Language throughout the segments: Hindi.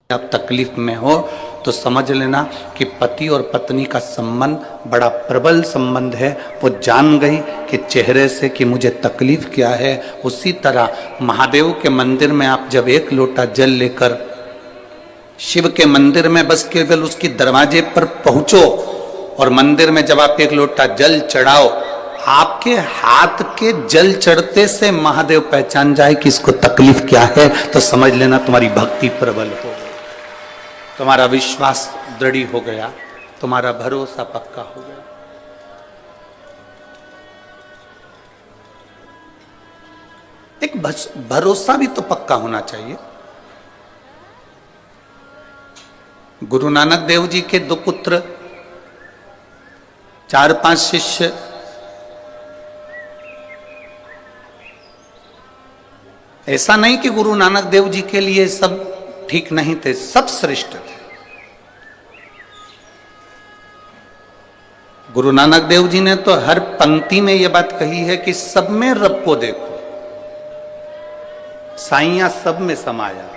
आप तकलीफ में हो तो समझ लेना कि पति और पत्नी का संबंध बड़ा प्रबल संबंध है। वो जान गई कि चेहरे से कि मुझे तकलीफ क्या है। उसी तरह महादेव के मंदिर में आप जब एक लोटा जल लेकर शिव के मंदिर में बस केवल उसकी दरवाजे पर पहुंचो और मंदिर में जब आप एक लोटा जल चढ़ाओ, आपके हाथ के जल चढ़ते से महादेव पहचान जाए कि इसको तकलीफ क्या है, तो समझ लेना तुम्हारी भक्ति प्रबल हो गई, तुम्हारा विश्वास दृढ़ हो गया, तुम्हारा भरोसा पक्का हो गया। एक भरोसा भी तो पक्का होना चाहिए। गुरु नानक देव जी के 2 पुत्र, 4-5 शिष्य, ऐसा नहीं कि गुरु नानक देव जी के लिए सब ठीक नहीं थे, सब श्रेष्ठ थे। गुरु नानक देव जी ने तो हर पंक्ति में यह बात कही है कि सब में रब को देखो, साईया सब में समाया।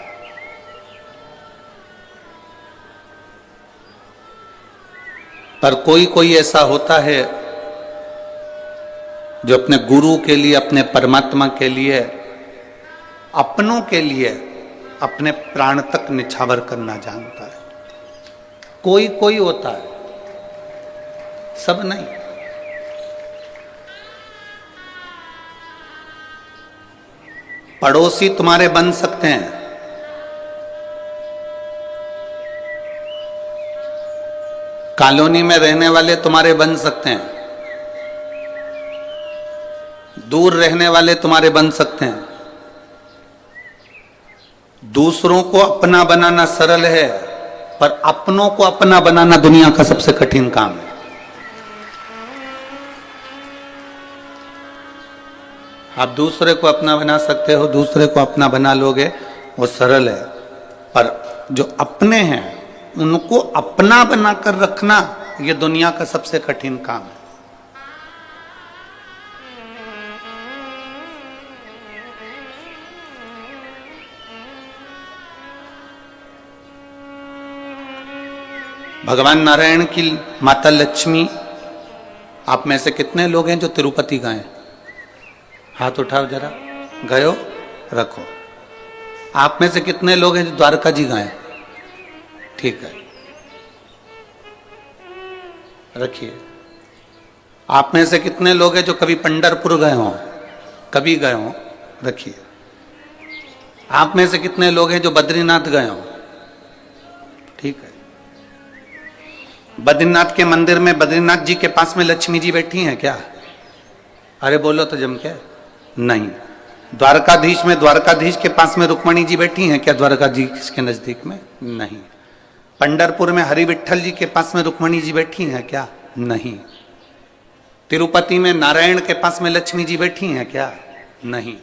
पर कोई कोई ऐसा होता है जो अपने गुरु के लिए, अपने परमात्मा के लिए, अपनों के लिए अपने प्राण तक निछावर करना जानता है। कोई कोई होता है, सब नहीं। पड़ोसी तुम्हारे बन सकते हैं, कॉलोनी में रहने वाले तुम्हारे बन सकते हैं, दूर रहने वाले तुम्हारे बन सकते हैं। दूसरों को अपना बनाना सरल है, पर अपनों को अपना बनाना दुनिया का सबसे कठिन काम है। आप दूसरे को अपना बना सकते हो, दूसरे को अपना बना लोगे, वो सरल है, पर जो अपने हैं उनको अपना बनाकर रखना, ये दुनिया का सबसे कठिन काम है। भगवान नारायण की माता लक्ष्मी, आप में से कितने लोग हैं जो तिरुपति गए? हाथ उठाओ जरा, गयो रखो। आप में से कितने लोग हैं जो द्वारका जी गए? ठीक है, रखिए। आप में से कितने लोग हैं जो कभी पंढरपुर गए हो? कभी गए हो? रखिए। आप में से कितने लोग हैं जो बद्रीनाथ गए हो? ठीक है। बद्रीनाथ के मंदिर में, बद्रीनाथ जी के पास में लक्ष्मी जी बैठी हैं क्या? अरे बोलो तो जम के। नहीं। द्वारकाधीश में, द्वारकाधीश के पास में रुक्मणी जी बैठी हैं क्या? द्वारकाधीश के नजदीक में? नहीं। पंढरपुर में हरि विठल जी के पास में रुक्मणी जी बैठी हैं क्या? नहीं। तिरुपति में नारायण के पास में लक्ष्मी जी बैठी हैं क्या? नहीं।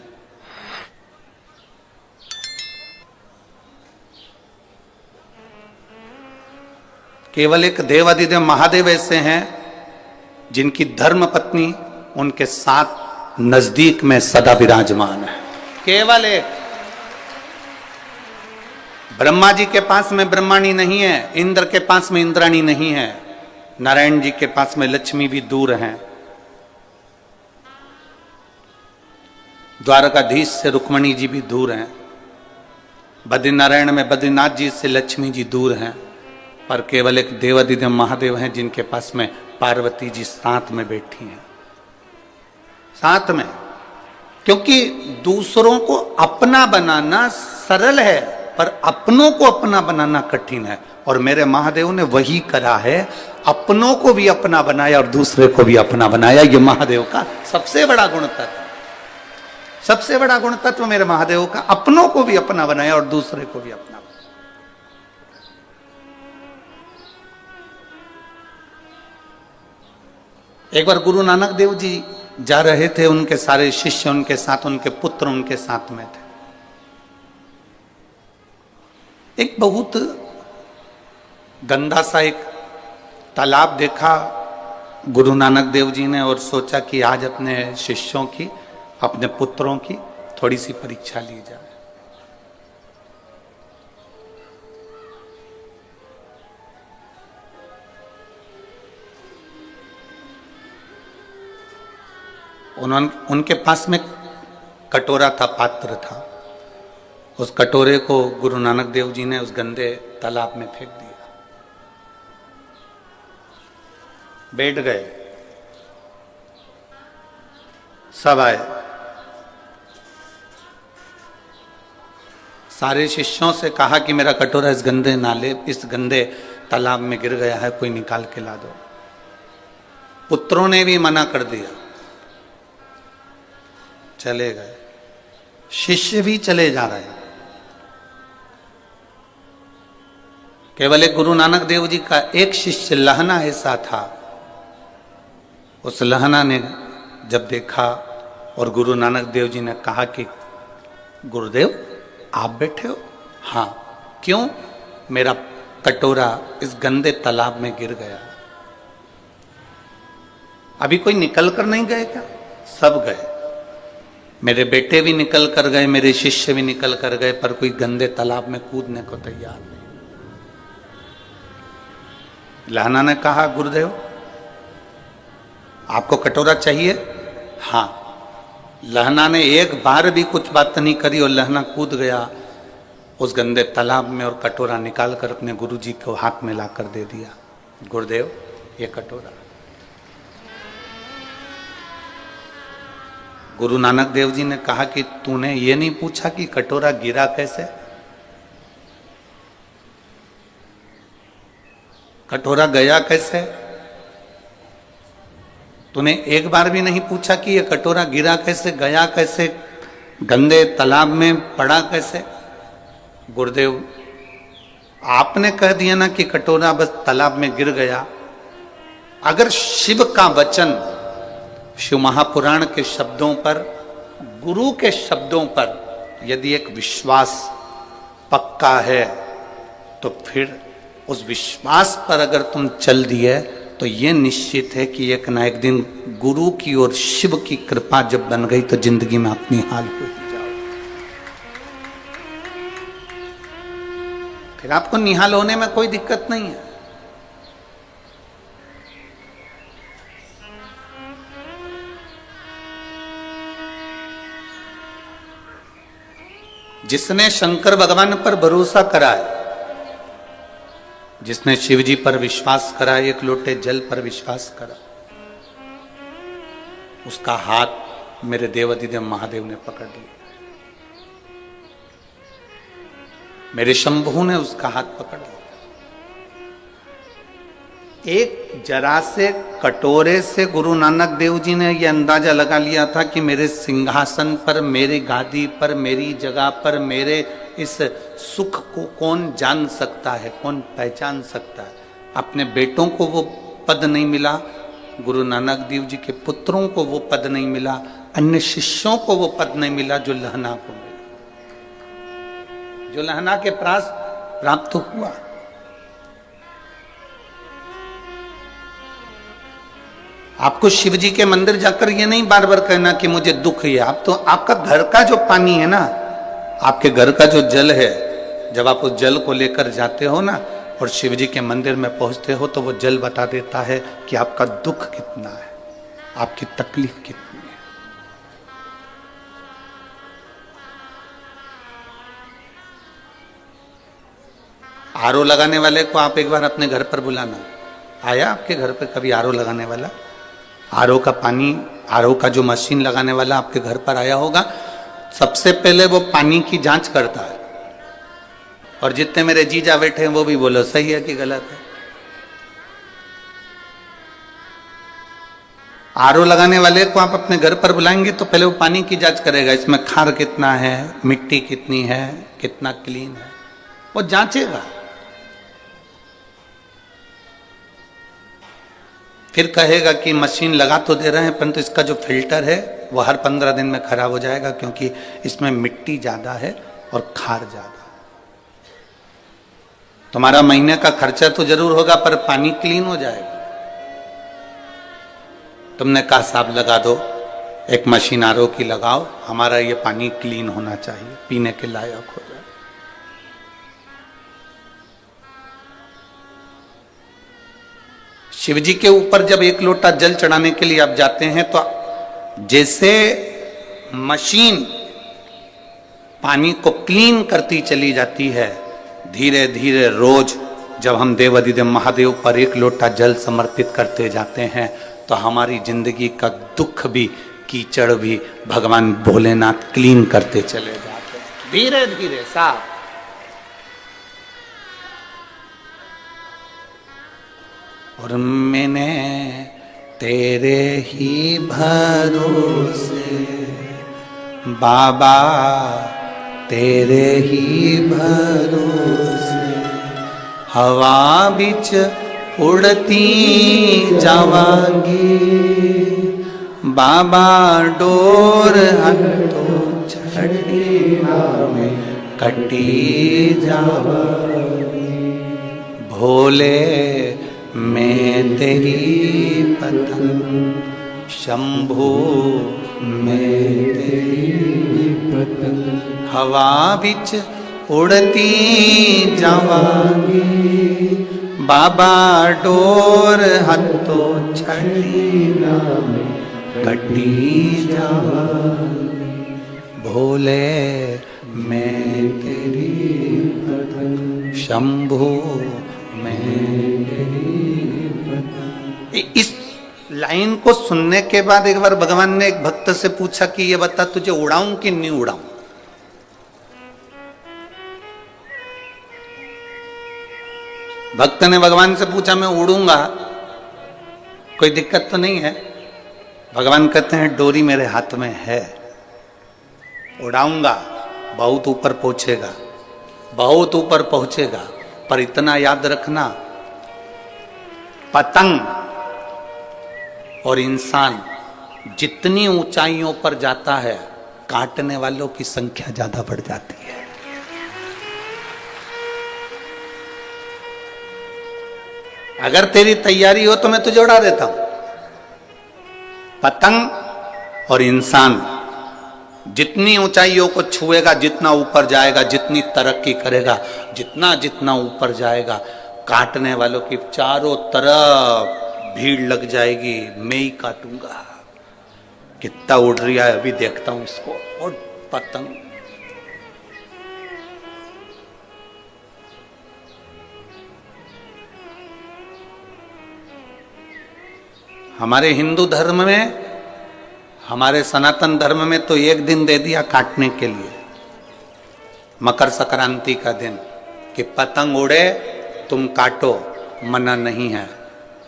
केवल एक देवाधिदेव महादेव ऐसे हैं जिनकी धर्म पत्नी उनके साथ नजदीक में सदा विराजमान है। केवल एक। ब्रह्मा जी के पास में ब्रह्माणी नहीं है, इंद्र के पास में इंद्राणी नहीं है, नारायण जी के पास में लक्ष्मी भी दूर हैं, द्वारकाधीश से रुक्मणी जी भी दूर हैं, बद्रीनारायण में बद्रीनाथ जी से लक्ष्मी जी दूर हैं, पर केवल एक देवाधिदेव महादेव हैं जिनके पास में पार्वती जी साथ में बैठी हैं, साथ में। क्योंकि दूसरों को अपना बनाना सरल है, पर अपनों को अपना बनाना कठिन है। और मेरे महादेव ने वही करा है, अपनों को भी अपना बनाया और दूसरे को भी अपना बनाया। ये महादेव का सबसे बड़ा गुण तत्व, सबसे बड़ा गुण तत्व मेरे महादेव का, अपनों को भी अपना बनाया और दूसरे को भी अपना। एक बार गुरु नानक देव जी जा रहे थे, उनके सारे शिष्य उनके साथ, उनके पुत्र उनके साथ में थे। एक बहुत गंदा सा एक तालाब देखा गुरु नानक देव जी ने, और सोचा कि आज अपने शिष्यों की, अपने पुत्रों की थोड़ी सी परीक्षा ली जाए। उनके पास में कटोरा था, पात्र था। उस कटोरे को गुरु नानक देव जी ने उस गंदे तालाब में फेंक दिया। बैठ गए, सब आए, सारे शिष्यों से कहा कि मेरा कटोरा इस गंदे नाले, इस गंदे तालाब में गिर गया है, कोई निकाल के ला दो। पुत्रों ने भी मना कर दिया, चले गए। शिष्य भी चले जा रहे हैं। केवल एक गुरु नानक देव जी का एक शिष्य लहना ऐसा था, उस लहना ने जब देखा और गुरु नानक देव जी ने कहा कि गुरुदेव आप बैठे हो? हाँ। क्यों? मेरा कटोरा इस गंदे तालाब में गिर गया। अभी कोई निकल कर नहीं गए क्या? सब गए। मेरे बेटे भी निकल कर गए, मेरे शिष्य भी निकल कर गए, पर कोई गंदे तालाब में कूदने को तैयार नहीं। लहना ने कहा गुरुदेव आपको कटोरा चाहिए? हाँ। लहना ने एक बार भी कुछ बात नहीं करी और लहना कूद गया उस गंदे तालाब में और कटोरा निकालकर अपने गुरुजी को हाथ में लाकर दे दिया। गुरुदेव ये कटोरा। गुरु नानक देव जी ने कहा कि तूने ये नहीं पूछा कि कटोरा गिरा कैसे? कटोरा गया कैसे? तूने एक बार भी नहीं पूछा कि ये कटोरा गिरा कैसे, गया कैसे, गंदे तालाब में पड़ा कैसे? गुरुदेव आपने कह दिया ना कि कटोरा बस तालाब में गिर गया। अगर शिव का वचन, शिव महापुराण के शब्दों पर, गुरु के शब्दों पर यदि एक विश्वास पक्का है तो फिर उस विश्वास पर अगर तुम चल दिए तो ये निश्चित है कि एक ना एक दिन गुरु की और शिव की कृपा जब बन गई तो जिंदगी में अपनी हाल हो ही जाओ। फिर आपको निहाल होने में कोई दिक्कत नहीं है। जिसने शंकर भगवान पर भरोसा करा है, जिसने शिव जी पर विश्वास करा, एक लोटे जल पर विश्वास करा, उसका हाथ मेरे देवाधिदेव महादेव ने पकड़ लिया। मेरे शंभू ने उसका हाथ पकड़ लिया। एक जरा से कटोरे से गुरु नानक देव जी ने यह अंदाजा लगा लिया था कि मेरे सिंहासन पर, मेरी गादी पर, मेरी जगह पर, मेरे इस सुख को कौन जान सकता है, कौन पहचान सकता है। अपने बेटों को वो पद नहीं मिला, गुरु नानक देव जी के पुत्रों को वो पद नहीं मिला, अन्य शिष्यों को वो पद नहीं मिला जो लहना को मिला, जो लहना के पास प्राप्त हुआ। आपको शिव जी के मंदिर जाकर ये नहीं बार बार कहना कि मुझे दुख है। आप तो, आपका घर का जो पानी है ना, आपके घर का जो जल है, जब आप उस जल को लेकर जाते हो ना और शिव जी के मंदिर में पहुंचते हो तो वो जल बता देता है कि आपका दुख कितना है, आपकी तकलीफ कितनी है। आरओ लगाने वाले को आप एक बार अपने घर पर बुलाना। आया आपके घर पे कभी आरओ लगाने वाला? आरओ का पानी, आरओ का जो मशीन लगाने वाला आपके घर पर आया होगा, सबसे पहले वो पानी की जांच करता है। और जितने मेरे जीजा बैठे हैं वो भी बोलो सही है कि गलत है। आरओ लगाने वाले को आप अपने घर पर बुलाएंगे तो पहले वो पानी की जांच करेगा, इसमें खार कितना है, मिट्टी कितनी है, कितना क्लीन है, वो जांचेगा। फिर कहेगा कि मशीन लगा तो दे रहे हैं परंतु इसका जो फिल्टर है वो हर 15 दिन में खराब हो जाएगा क्योंकि इसमें मिट्टी ज्यादा है और खार ज्यादा। तुम्हारा महीने का खर्चा तो जरूर होगा पर पानी क्लीन हो जाएगा। तुमने कहा साहब लगा दो, एक मशीन आरओ की लगाओ, हमारा ये पानी क्लीन होना चाहिए, पीने के लायक हो जाए। शिव जी के ऊपर जब एक लोटा जल चढ़ाने के लिए आप जाते हैं तो जैसे मशीन पानी को क्लीन करती चली जाती है, धीरे धीरे रोज जब हम देवाधिदेव महादेव पर एक लोटा जल समर्पित करते जाते हैं तो हमारी जिंदगी का दुख भी, कीचड़ भी भगवान भोलेनाथ क्लीन करते चले जाते हैं, धीरे धीरे साफ। और मैंने तेरे ही भरोसे बाबा, तेरे ही भरोसे हवा बिच उड़ती जावांगी, बाबा डोर हटो छड़ी में कटी जावांगी, भोले मैं तेरी पतंग, शंभो मैं तेरी पतंग, हवा बिच उड़ती जावांगी, बाबा डोर हथो छड़ी में कटी जावांगी, भोले मैं तेरी पतंग, शंभो मैं तेरी पतंग। इस लाइन को सुनने के बाद एक बार भगवान ने एक भक्त से पूछा कि ये बता तुझे उड़ाऊं कि नहीं उड़ाऊं। भक्त ने भगवान से पूछा मैं उड़ूंगा, कोई दिक्कत तो नहीं है। भगवान कहते हैं डोरी मेरे हाथ में है, उड़ाऊंगा, बहुत ऊपर पहुंचेगा, बहुत ऊपर पहुंचेगा, पर इतना याद रखना पतंग और इंसान जितनी ऊंचाइयों पर जाता है काटने वालों की संख्या ज्यादा बढ़ जाती है। अगर तेरी तैयारी हो तो मैं तुझे उड़ा देता हूं। पतंग और इंसान जितनी ऊंचाइयों को छुएगा, जितना ऊपर जाएगा, जितनी तरक्की करेगा, जितना जितना ऊपर जाएगा, काटने वालों की चारों तरफ भीड़ लग जाएगी, मैं ही काटूंगा। कितना उड़ रहा है अभी देखता हूं इसको। और पतंग हमारे हिंदू धर्म में, हमारे सनातन धर्म में तो एक दिन दे दिया काटने के लिए, मकर संक्रांति का दिन, कि पतंग उड़े तुम काटो, मना नहीं है,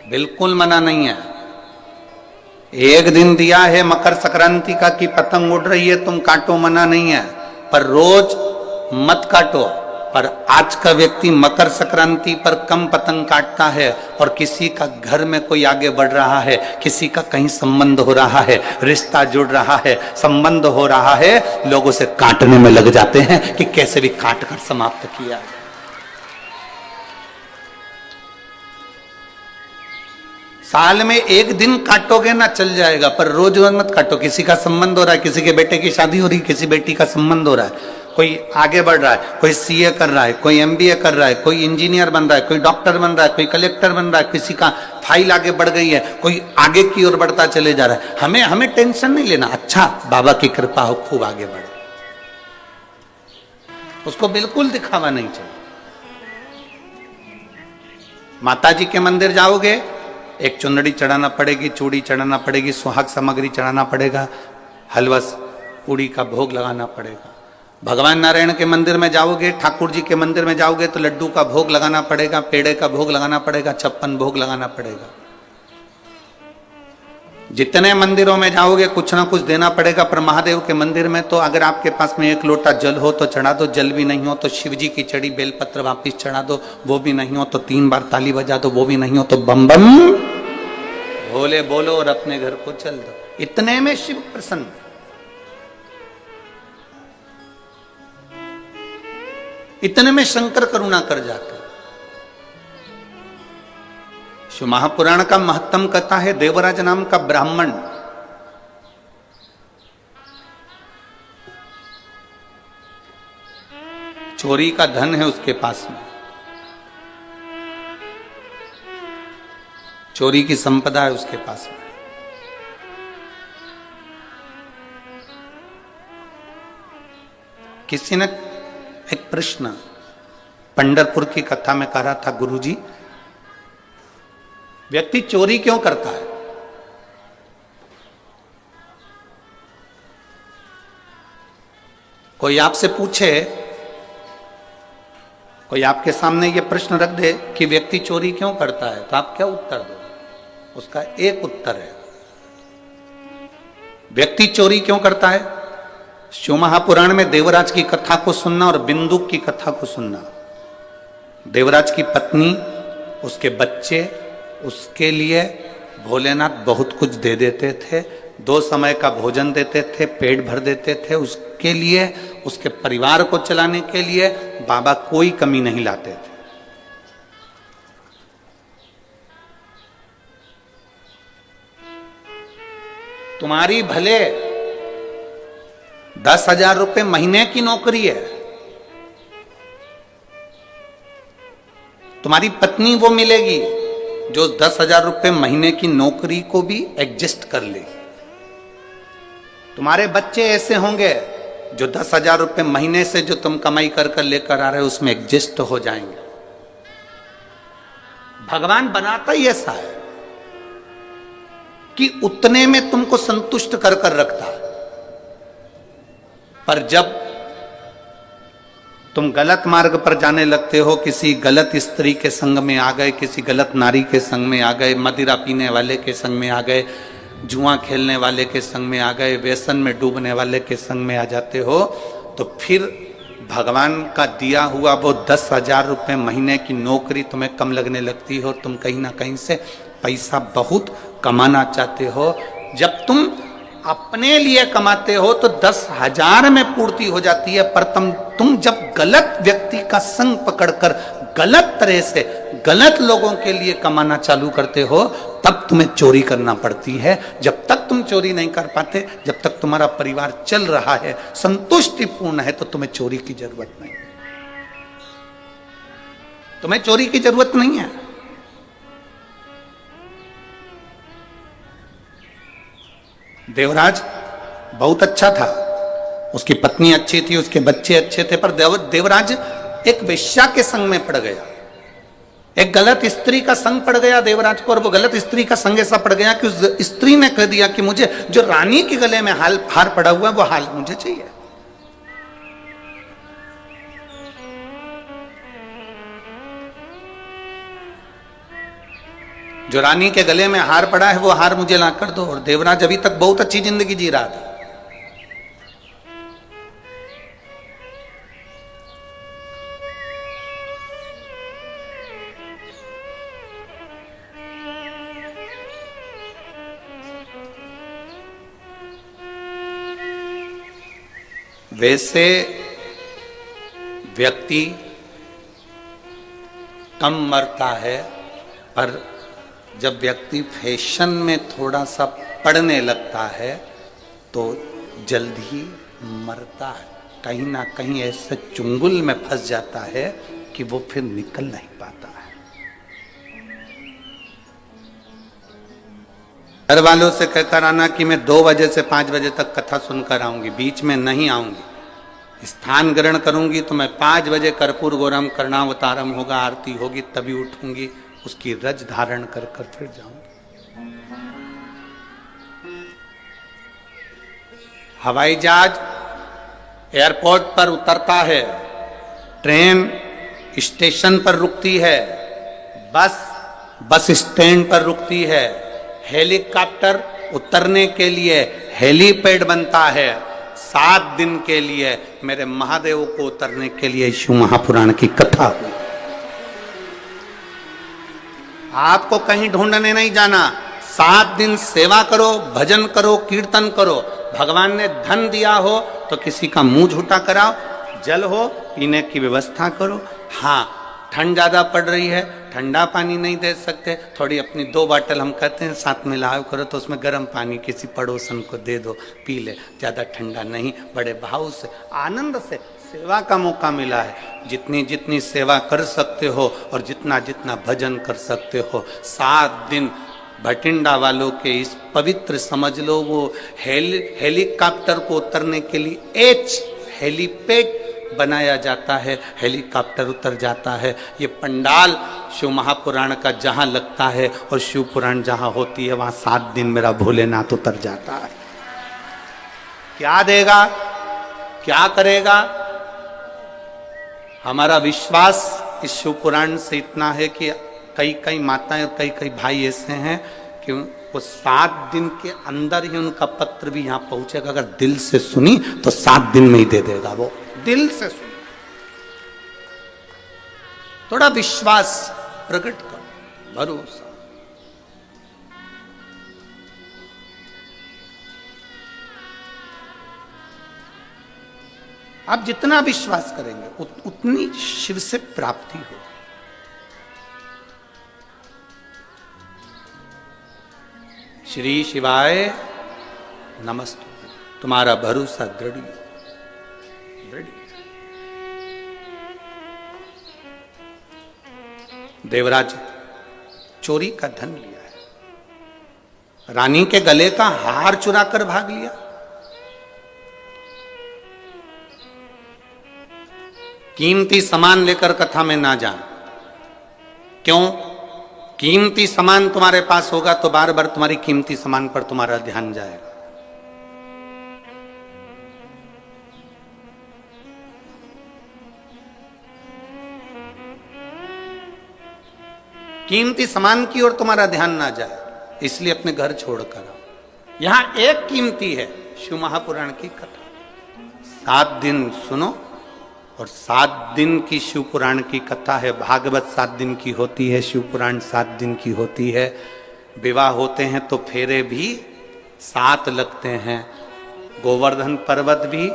बिल्कुल मना नहीं है। एक दिन दिया है मकर संक्रांति का कि पतंग उड़ रही है तुम काटो, मना नहीं है, पर रोज मत काटो। पर आज का व्यक्ति मकर संक्रांति पर कम पतंग काटता है और किसी का घर में कोई आगे बढ़ रहा है, किसी का कहीं संबंध हो रहा है, रिश्ता जुड़ रहा है, संबंध हो रहा है, लोग उसे काटने में लग जाते हैं कि कैसे भी काट कर समाप्त किया। साल में एक दिन काटोगे ना चल जाएगा, पर रोज रोज मत काटो। किसी का संबंध हो रहा है, किसी के बेटे की शादी हो रही है, किसी बेटी का संबंध हो रहा है, कोई आगे बढ़ रहा है, कोई सीए कर रहा है, कोई एमबीए कर रहा है, कोई इंजीनियर बन रहा है, कोई डॉक्टर बन रहा है, कोई कलेक्टर बन रहा है, किसी का फाइल आगे बढ़ गई है, कोई आगे की ओर बढ़ता चले जा रहा है। हमें टेंशन नहीं लेना। अच्छा, बाबा की कृपा हो, खूब आगे बढ़े, उसको बिल्कुल दिखावा नहीं चाहिए। माता जी के मंदिर जाओगे, एक चुंदड़ी चढ़ाना पड़ेगी, चूड़ी चढ़ाना पड़ेगी, सुहाग सामग्री चढ़ाना पड़ेगा, हलवा पूड़ी का भोग लगाना पड़ेगा। भगवान नारायण के मंदिर में जाओगे, ठाकुर जी के मंदिर में जाओगे तो लड्डू का भोग लगाना पड़ेगा, पेड़े का भोग लगाना पड़ेगा, 56 भोग लगाना पड़ेगा। जितने मंदिरों में जाओगे कुछ ना कुछ देना पड़ेगा। पर महादेव के मंदिर में तो अगर आपके पास में एक लोटा जल हो तो चढ़ा दो, जल भी नहीं हो तो शिव जी की चढ़ी बेलपत्र वापिस चढ़ा दो, वो भी नहीं हो तो 3 बार ताली बजा दो, वो भी नहीं हो तो बम बम भोले बोलो और अपने घर को चल दो। इतने में शिव प्रसन्न। इतने में शंकर करुणा कर जाता है। शिव महापुराण का महत्तम कथा है, देवराज नाम का ब्राह्मण चोरी का धन है उसके पास में, चोरी की संपदा है उसके पास में। किसी ने एक प्रश्न पंढरपुर की कथा में कह रहा था, गुरुजी व्यक्ति चोरी क्यों करता है? कोई आपसे पूछे, कोई आपके सामने ये प्रश्न रख दे कि व्यक्ति चोरी क्यों करता है, तो आप क्या उत्तर दो? उसका एक उत्तर है, व्यक्ति चोरी क्यों करता है? शिव महापुराण में देवराज की कथा को सुनना और बिंदुक की कथा को सुनना। देवराज की पत्नी, उसके बच्चे, उसके लिए भोलेनाथ बहुत कुछ दे देते थे, 2 समय का भोजन देते थे, पेट भर देते थे। उसके लिए, उसके परिवार को चलाने के लिए बाबा कोई कमी नहीं लाते थे। तुम्हारी भले 10,000 रुपए महीने की नौकरी है, तुम्हारी पत्नी वो मिलेगी जो 10,000 रुपए महीने की नौकरी को भी एडजस्ट कर लेगी। तुम्हारे बच्चे ऐसे होंगे जो 10,000 रुपए महीने से जो तुम कमाई कर कर लेकर आ रहे हो उसमें एडजस्ट हो जाएंगे। भगवान बनाता ही ऐसा है कि उतने में तुमको संतुष्ट कर कर रखता है। पर जब तुम गलत मार्ग पर जाने लगते हो, किसी गलत स्त्री के संग में आ गए, किसी गलत नारी के संग में आ गए, मदिरा पीने वाले के संग में आ गए, जुआ खेलने वाले के संग में आ गए, व्यसन में डूबने वाले के संग में आ जाते हो, तो फिर भगवान का दिया हुआ वो 10,000 रुपए महीने की नौकरी तुम्हें कम लगने लगती हो। तुम कहीं ना कहीं से पैसा बहुत कमाना चाहते हो। जब तुम अपने लिए कमाते हो तो 10,000 में पूर्ति हो जाती है, पर तुम जब गलत व्यक्ति का संग पकड़कर गलत तरह से गलत लोगों के लिए कमाना चालू करते हो, तब तुम्हें चोरी करना पड़ती है। जब तक तुम चोरी नहीं कर पाते, जब तक तुम्हारा परिवार चल रहा है, संतुष्टिपूर्ण है, तो तुम्हें चोरी की जरूरत नहीं। तुम्हें चोरी की जरूरत नहीं है। देवराज बहुत अच्छा था, उसकी पत्नी अच्छी थी, उसके बच्चे अच्छे थे, पर देवराज एक वेश्या के संग में पड़ गया, एक गलत स्त्री का संग पड़ गया देवराज को। और वो गलत स्त्री का संग ऐसा पड़ गया कि उस स्त्री ने कह दिया कि मुझे जो रानी के गले में हार पड़ा हुआ है वो हाल मुझे चाहिए। जो रानी के गले में हार पड़ा है वो हार मुझे ला कर दो। और देवराज अभी तक बहुत अच्छी जिंदगी जी रहा था। वैसे व्यक्ति कम मरता है, पर जब व्यक्ति फैशन में थोड़ा सा पड़ने लगता है तो जल्द ही मरता है। कहीं ना कहीं ऐसे चुंगल में फंस जाता है कि वो फिर निकल नहीं पाता है। घर वालों से कहकर आना कि मैं 2 बजे से 5 बजे तक कथा सुनकर आऊंगी, बीच में नहीं आऊंगी। स्थान ग्रहण करूंगी तो मैं 5 बजे कर्पूर गौरम कर्णावतारम होगा, आरती होगी, तभी उठूंगी, उसकी रज धारण कर कर फिर जाऊंगी। हवाई जहाज एयरपोर्ट पर उतरता है, ट्रेन स्टेशन पर रुकती है, बस स्टैंड पर रुकती है, हेलीकॉप्टर उतरने के लिए हेलीपैड बनता है। 7 दिन के लिए मेरे महादेव को उतरने के लिए शिव महापुराण की कथा हुई। आपको कहीं ढूंढने नहीं जाना। 7 दिन सेवा करो, भजन करो, कीर्तन करो। भगवान ने धन दिया हो तो किसी का मुंह झूठा कराओ, जल हो पीने की व्यवस्था करो। हाँ, ठंड ज्यादा पड़ रही है, ठंडा पानी नहीं दे सकते, थोड़ी अपनी 2 बाटल हम कहते हैं साथ में लाओ करो, तो उसमें गर्म पानी किसी पड़ोसन को दे दो, पी ले। ज्यादा ठंडा नहीं, बड़े भाव से आनंद से सेवा का मौका मिला है। जितनी जितनी सेवा कर सकते हो और जितना जितना भजन कर सकते हो। 7 दिन भटिंडा वालों के इस पवित्र, समझ लो वो हेलीकॉप्टर को उतरने के लिए हेलीपैड बनाया जाता है, हेलीकॉप्टर उतर जाता है। ये पंडाल शिव महापुराण का जहाँ लगता है और शिव पुराण जहाँ होती है वहाँ 7 दिन मेरा भोलेनाथ उतर जाता है। क्या देगा, क्या करेगा? हमारा विश्वास इस शिव पुराण से इतना है कि कई कई माताएं और कई कई भाई ऐसे हैं कि वो 7 दिन के अंदर ही उनका पत्र भी यहाँ पहुंचेगा। अगर दिल से सुनी तो 7 दिन में ही दे देगा। वो दिल से सुनी, थोड़ा विश्वास प्रकट करो, भरोसा। आप जितना विश्वास करेंगे उतनी शिव से प्राप्ति होगी। श्री शिवाय नमस्तु। तुम्हारा भरोसा दृढ़ दृढ़। देवराज चोरी का धन लिया है, रानी के गले का हार चुरा कर भाग लिया। कीमती सामान लेकर कथा में ना जान। क्यों? कीमती सामान तुम्हारे पास होगा तो बार बार तुम्हारी कीमती सामान पर तुम्हारा ध्यान जाएगा। कीमती सामान की ओर तुम्हारा ध्यान ना जाए, इसलिए अपने घर छोड़कर आओ। यहां एक कीमती है, शिव महापुराण की कथा। 7 दिन सुनो, और 7 दिन की शिव पुराण की कथा है। भागवत 7 दिन की होती है, शिव पुराण 7 दिन की होती है। विवाह होते हैं तो फेरे भी 7 लगते हैं। गोवर्धन पर्वत भी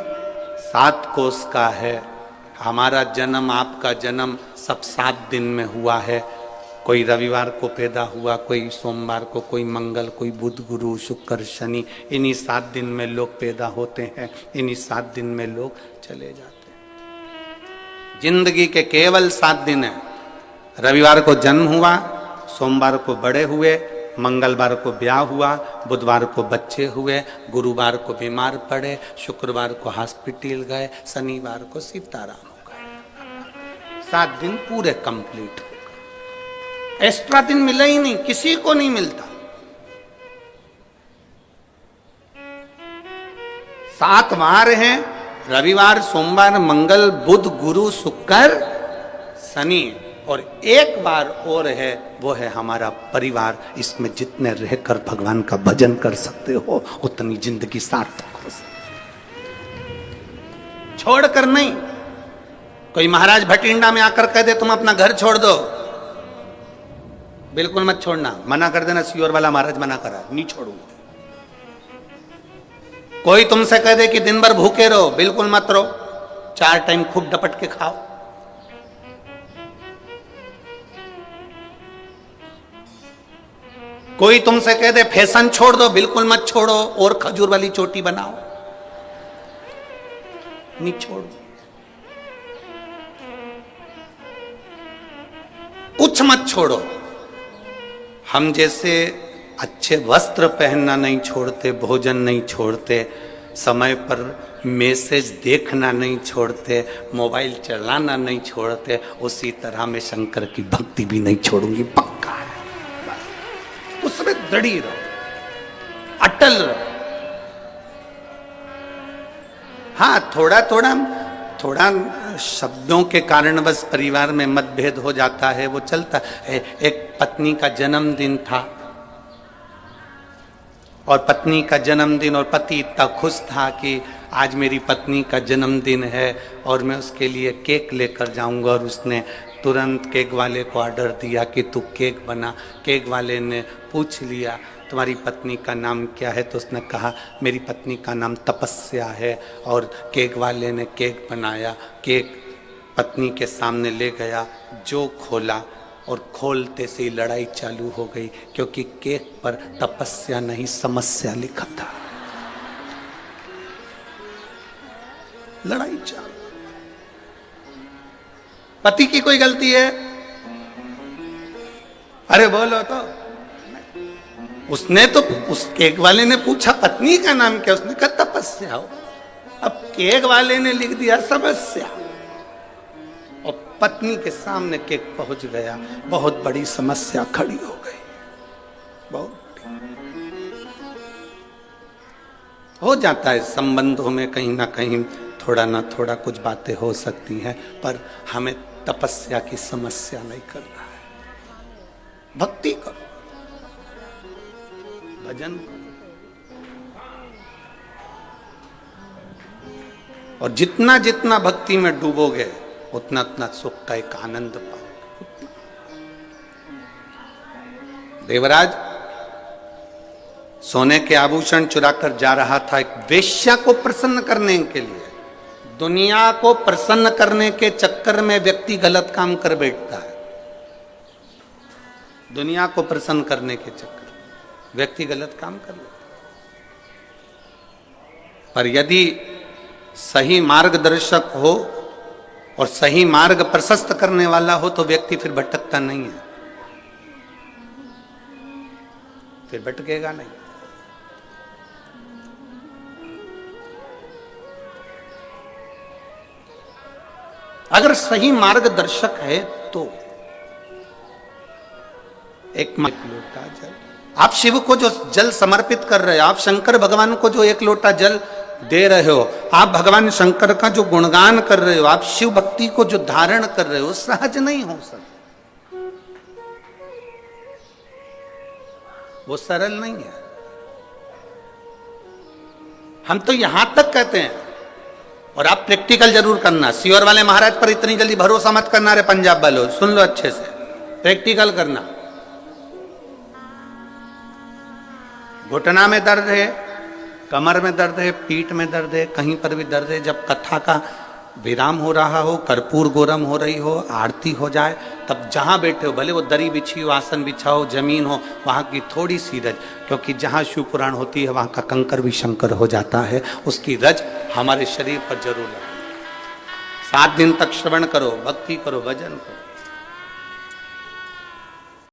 7 कोस का है। हमारा जन्म, आपका जन्म सब 7 दिन में हुआ है। कोई रविवार को पैदा हुआ, कोई सोमवार को, कोई मंगल, कोई बुध, गुरु, शुक्र, शनि। इन्हीं 7 दिन में लोग पैदा होते हैं, इन्हीं 7 दिन में लोग चले जाते हैं। जिंदगी के केवल 7 दिन है। रविवार को जन्म हुआ, सोमवार को बड़े हुए, मंगलवार को ब्याह हुआ, बुधवार को बच्चे हुए, गुरुवार को बीमार पड़े, शुक्रवार को हॉस्पिटल गए, शनिवार को सीताराम हो गए। 7 दिन पूरे कंप्लीट हो गए। एक्स्ट्रा दिन मिला ही नहीं, किसी को नहीं मिलता। 7 वार हैं, रविवार, सोमवार, मंगल, बुध, गुरु, शुक्र, शनि, और एक बार और है, वो है हमारा परिवार। इसमें जितने रहकर भगवान का भजन कर सकते हो उतनी जिंदगी सार्थक हो सकती। छोड़कर नहीं। कोई महाराज भटिंडा में आकर कह दे तुम अपना घर छोड़ दो, बिल्कुल मत छोड़ना। मना कर देना, सियोर वाला महाराज मना करा, नहीं छोड़ूंगा। कोई तुमसे कह दे कि दिन भर भूखे रहो, बिल्कुल मत रहो। 4 टाइम खूब डपट के खाओ। कोई तुमसे कह दे फैशन छोड़ दो, बिल्कुल मत छोड़ो, और खजूर वाली चोटी बनाओ, नहीं छोड़ो। कुछ मत छोड़ो। हम जैसे अच्छे वस्त्र पहनना नहीं छोड़ते, भोजन नहीं छोड़ते, समय पर मैसेज देखना नहीं छोड़ते, मोबाइल चलाना नहीं छोड़ते, उसी तरह मैं शंकर की भक्ति भी नहीं छोड़ूंगी। पक्का है, बस उसमें दृढ़ी रहो, अटल रहो। हाँ, थोड़ा थोड़ा शब्दों के कारण बस परिवार में मतभेद हो जाता है, वो चलता है। एक पत्नी का जन्मदिन था और पत्नी का जन्मदिन, और पति इतना खुश था कि आज मेरी पत्नी का जन्मदिन है और मैं उसके लिए केक लेकर जाऊंगा। और उसने तुरंत केक वाले को ऑर्डर दिया कि तू केक बना। केक वाले ने पूछ लिया तुम्हारी पत्नी का नाम क्या है, तो उसने कहा मेरी पत्नी का नाम तपस्या है। और केक वाले ने केक बनाया, केक पत्नी के सामने ले गया, जो खोला और खोलते से ही लड़ाई चालू हो गई, क्योंकि केक पर तपस्या नहीं समस्या लिखा था। लड़ाई चालू। पति की कोई गलती है? अरे बोलो तो। उसने तो, उस केक वाले ने पूछा पत्नी का नाम क्या, उसने कहा तपस्या हो। अब केक वाले ने लिख दिया समस्या। पत्नी के सामने केक पहुंच गया, बहुत बड़ी समस्या खड़ी हो गई। बहुत हो जाता है संबंधों में, कहीं ना कहीं थोड़ा ना थोड़ा कुछ बातें हो सकती हैं, पर हमें तपस्या की समस्या नहीं करना है। भक्ति करो, भजन करो, और जितना जितना भक्ति में डूबोगे उतना उतना सुख का एक आनंद पाओगे। देवराज सोने के आभूषण चुराकर जा रहा था एक वेश्या को प्रसन्न करने के लिए। दुनिया को प्रसन्न करने के चक्कर में व्यक्ति गलत काम कर बैठता है। दुनिया को प्रसन्न करने के चक्कर में व्यक्ति गलत काम कर लेता है। पर यदि सही मार्गदर्शक हो और सही मार्ग प्रशस्त करने वाला हो तो व्यक्ति फिर भटकता नहीं है, फिर भटकेगा नहीं। अगर सही मार्गदर्शक है तो एक लोटा जल, आप शिव को जो जल समर्पित कर रहे हो, आप शंकर भगवान को जो एक लोटा जल दे रहे हो, आप भगवान शंकर का जो गुणगान कर रहे हो, आप शिव भक्ति को जो धारण कर रहे हो, सहज नहीं हो सकता, वो सरल नहीं है। हम तो यहां तक कहते हैं, और आप प्रैक्टिकल जरूर करना। सीवर वाले महाराज पर इतनी जल्दी भरोसा मत करना रे पंजाब वालों, सुन लो अच्छे से, प्रैक्टिकल करना। घुटना में दर्द है, कमर में दर्द है, पीठ में दर्द है, कहीं पर भी दर्द है, जब कथा का विराम हो रहा हो, कर्पूर गोरम हो रही हो, आरती हो जाए, तब जहां बैठे हो, भले वो दरी बिछी हो, आसन बिछाओ, जमीन हो, वहां की थोड़ी सी रज, क्योंकि जहां शिव पुराण होती है वहां का कंकर भी शंकर हो जाता है, उसकी रज हमारे शरीर पर जरूर लगे। 7 दिन तक श्रवण करो, भक्ति करो, भजन करो।